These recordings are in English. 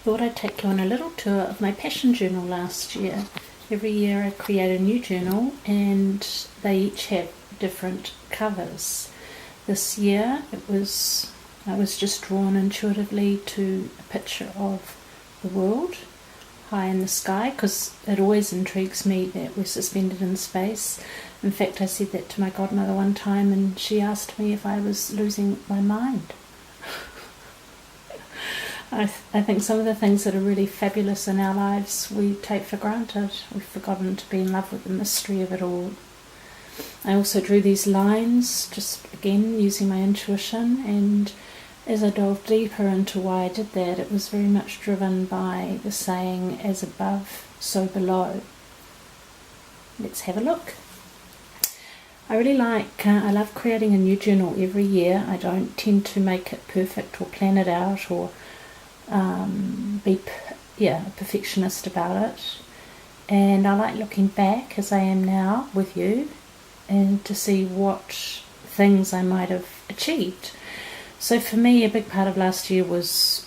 thought I'd take you on a little tour of my passion journal last year. Every year I create a new journal and they each have different covers. This year I was just drawn intuitively to a picture of the world high in the sky, because it always intrigues me that we're suspended in space. In fact, I said that to my godmother one time and she asked me if I was losing my mind. I think some of the things that are really fabulous in our lives we take for granted. We've forgotten to be in love with the mystery of it all. I also drew these lines, just again using my intuition, and as I delved deeper into why I did that, it was very much driven by the saying, as above, so below. Let's have a look. I love creating a new journal every year. I don't tend to make it perfect or plan it out or be a perfectionist about it. And I like looking back, as I am now with you, and to see what things I might have achieved. So for me, a big part of last year was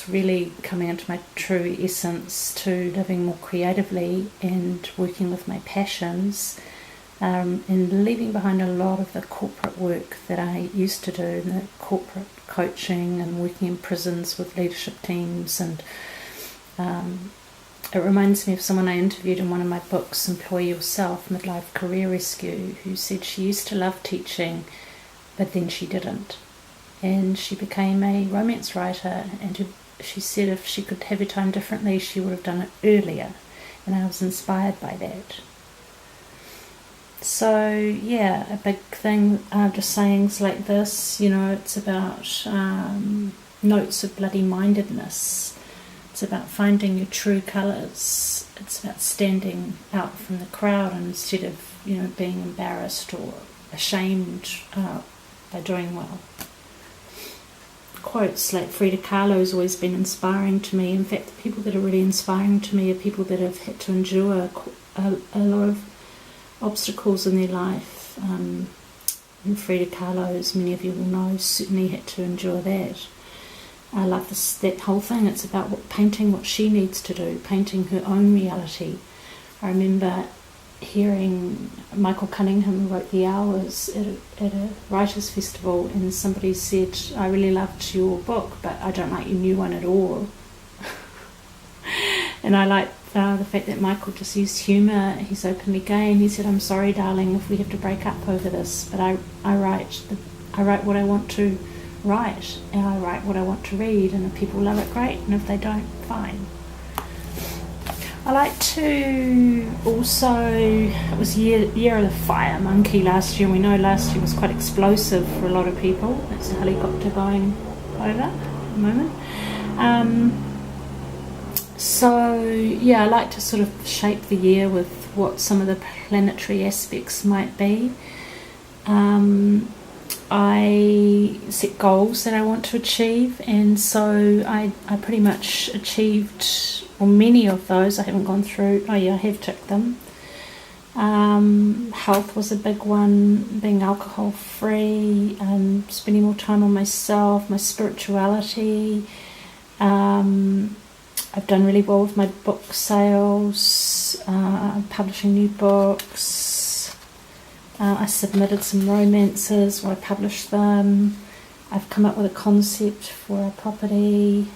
really coming into my true essence, to living more creatively and working with my passions, and leaving behind a lot of the corporate work that I used to do, the corporate coaching and working in prisons with leadership teams. And it reminds me of someone I interviewed in one of my books, Employ Yourself, Midlife Career Rescue, who said she used to love teaching, but then she didn't. And she became a romance writer, and she said if she could have her time differently, she would have done it earlier. And I was inspired by that. So a big thing, just sayings like this, it's about notes of bloody mindedness. It's about finding your true colours. It's about standing out from the crowd, and instead of being embarrassed or ashamed by doing well. Quotes like Frida Kahlo has always been inspiring to me. In fact, the people that are really inspiring to me are people that have had to endure a lot of obstacles in their life. And Frida Kahlo, as many of you will know, certainly had to endure that. I love that whole thing. It's about painting what she needs to do, painting her own reality. I remember hearing Michael Cunningham, who wrote The Hours, at a writers' festival, and somebody said, I really loved your book, but I don't like your new one at all. And I like the fact that Michael just used humour. He's openly gay, and he said, I'm sorry, darling, if we have to break up over this, but I write what I want to write, and I write what I want to read, and if people love it, great, and if they don't, fine. I like to also, it was year of the fire monkey last year. We know last year was quite explosive for a lot of people. That's a helicopter going over at the moment. I like to sort of shape the year with what some of the planetary aspects might be. I set goals that I want to achieve, and so I pretty much achieved, well, many of those. I haven't gone through, I have ticked them. Health was a big one, being alcohol free, spending more time on myself, my spirituality. I've done really well with my book sales, publishing new books. I submitted some romances, or I published them. I've come up with a concept for a property.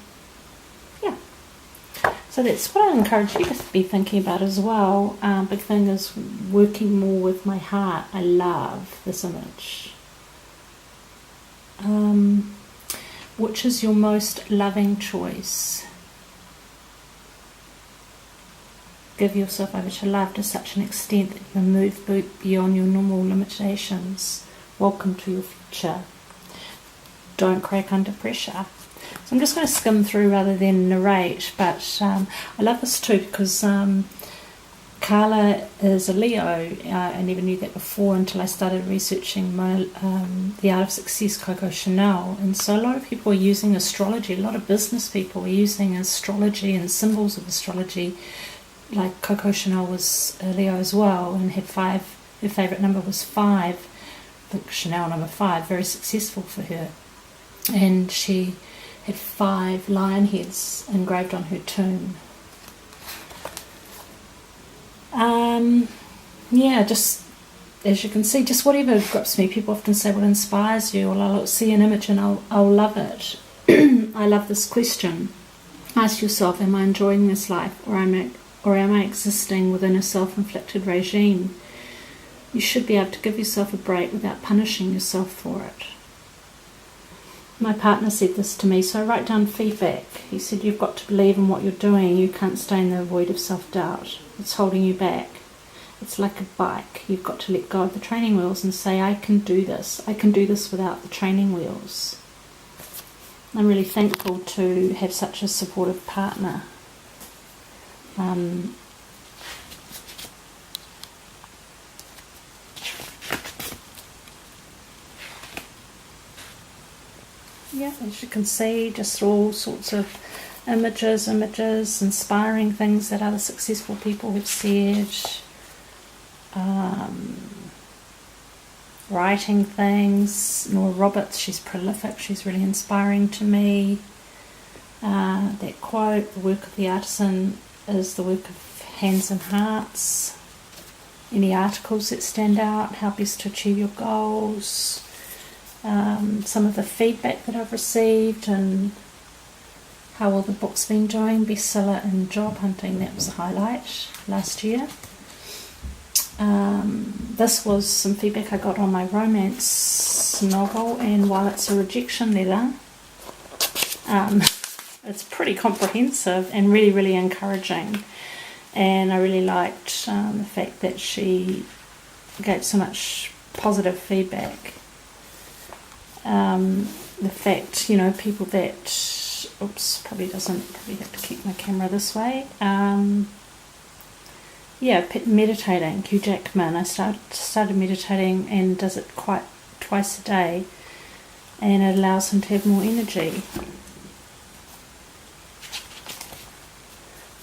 So that's what I encourage you to be thinking about as well. Big thing is working more with my heart. I love this image. Which is your most loving choice? Give yourself over to love to such an extent that you can move beyond your normal limitations. Welcome to your future. Don't crack under pressure. So I'm just going to skim through rather than narrate, but I love this too because Carla is a Leo. I never knew that before until I started researching The Art of Success, Coco Chanel. And so a lot of people are using astrology, a lot of business people are using astrology and symbols of astrology. Like Coco Chanel was a Leo as well, and had 5, her favourite number was 5. I think Chanel number 5, very successful for her. And she had 5 lion heads engraved on her tomb. Yeah, just as you can see, just whatever grips me. People often say what inspires you, or I'll see an image and I'll love it. I love this question. Ask yourself, am I enjoying this life, or am I existing within a self-inflicted regime? You should be able to give yourself a break without punishing yourself for it. My partner said this to me, so I write down feedback. He said, you've got to believe in what you're doing. You can't stay in the void of self-doubt. It's holding you back. It's like a bike. You've got to let go of the training wheels and say, I can do this. I can do this without the training wheels. I'm really thankful to have such a supportive partner. Yeah, as you can see, just all sorts of images, inspiring things that other successful people have said. Writing things. Nora Roberts, she's prolific, she's really inspiring to me. That quote, the work of the artisan is the work of hands and hearts. Any articles that stand out, how best to achieve your goals. Some of the feedback that I've received and how well the book's been doing, bestseller and job hunting, that was a highlight last year. This was some feedback I got on my romance novel, and while it's a rejection letter, it's pretty comprehensive and really, really encouraging. And I really liked the fact that she gave so much positive feedback. The fact, people that, probably have to keep my camera this way. Meditating. Hugh Jackman, I started meditating and does it quite twice a day, and it allows him to have more energy.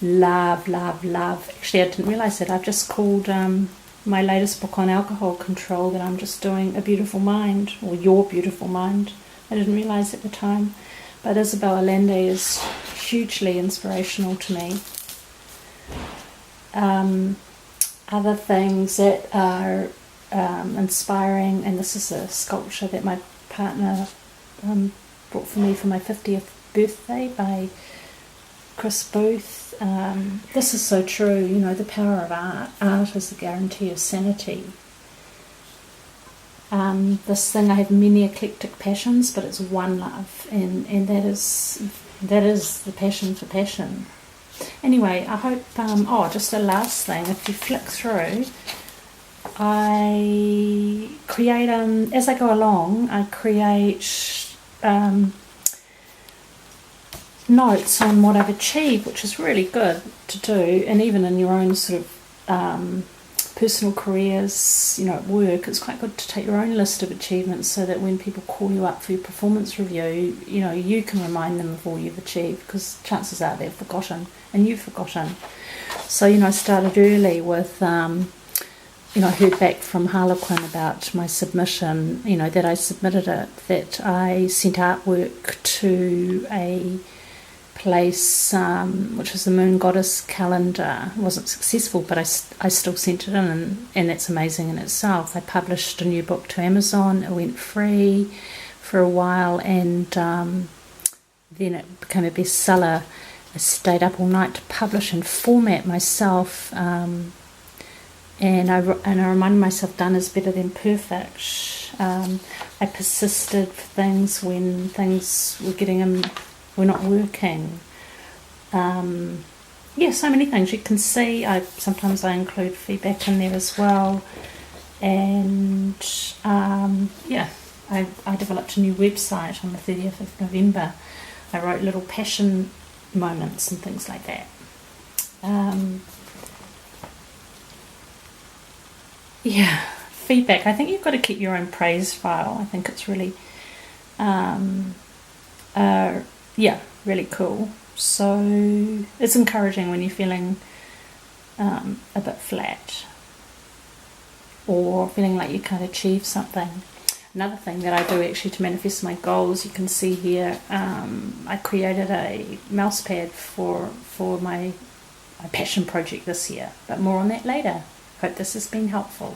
Love. Actually, I didn't realise that. I've just called my latest book on alcohol control that I'm just doing A Beautiful Mind, or Your Beautiful Mind. I didn't realise at the time, but Isabel Allende is hugely inspirational to me. Other things that are inspiring, and this is a sculpture that my partner brought for me for my 50th birthday by Chris Booth. This is so true, the power of art. Art is the guarantee of sanity. This thing, I have many eclectic passions, but it's one love, and that is the passion for passion. Anyway, I hope, just a last thing, if you flick through, I create, as I go along, I create notes on what I've achieved, which is really good to do, and even in your own sort of personal careers, at work, it's quite good to take your own list of achievements so that when people call you up for your performance review, you can remind them of all you've achieved, because chances are they've forgotten and you've forgotten. So, I started early with, I heard back from Harlequin about my submission, that I submitted it, that I sent artwork to a place, which was the Moon Goddess calendar. It wasn't successful, but I still sent it in, and that's amazing in itself. I published a new book to Amazon. It went free for a while, and then it became a bestseller. I stayed up all night to publish and format myself, and I reminded myself done is better than perfect. I persisted for things when things were not working. So many things. You can see sometimes I include feedback in there as well. And I developed a new website on the 30th of November. I wrote little passion moments and things like that. Feedback. I think you've got to keep your own praise file. I think it's really really cool. So it's encouraging when you're feeling a bit flat or feeling like you can't achieve something. Another thing that I do actually to manifest my goals, you can see here, I created a mouse pad for my passion project this year, but more on that later. Hope this has been helpful.